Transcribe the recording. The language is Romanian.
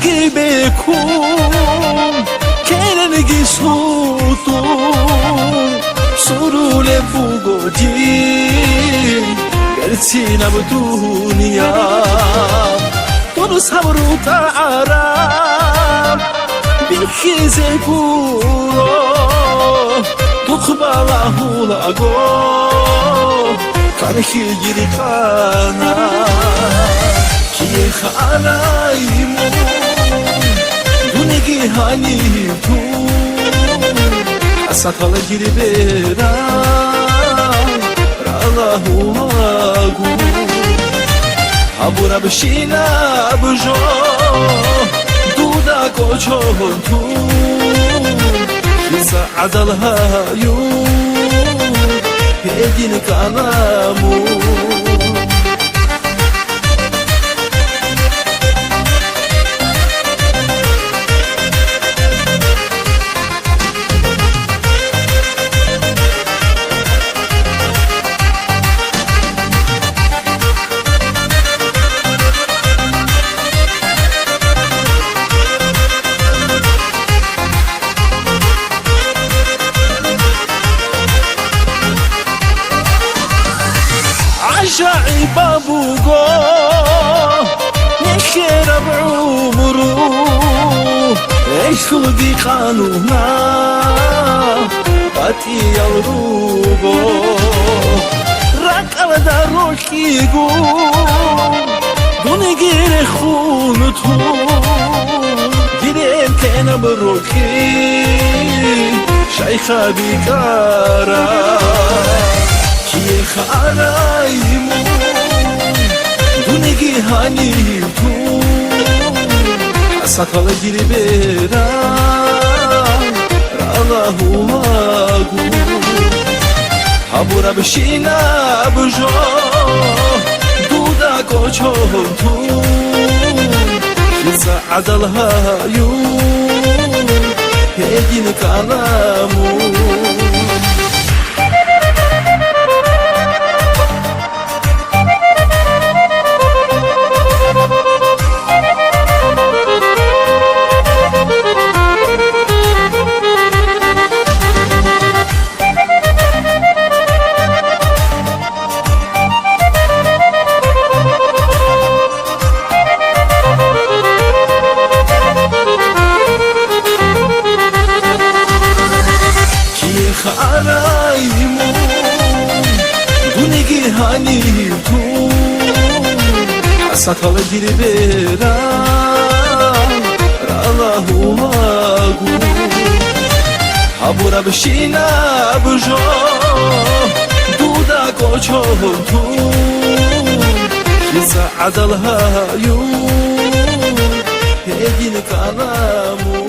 ki bekum kenen gisutu surule bugojin gerçina bdunia tonu sabru ta'arab bilkhize kuro tuqbalahu lago karhi jirikana ki khanaimu dunigi hani tu asakal giribera ralahu lagu abura bshina bjo duda kochon tu kisa adalha yu hedin kalamu عجائب أبوغو نخير بعمرو إيش خلقي قانونا باتي الروبو راك أبدا روكيغو دوني غير خونتو جيرين كينا بروكي شيخة بكارا ki khanaimu dunigi hani tu asakal giribera ralahu lagu abura bshina bjo duda kochon tu kisa adalha yu hedin kalamu khanaimu dunigi hani tu asakal giribera ralahu lagu abura bshina bjo duda kochon tu kisa adalha yu hedin kalamu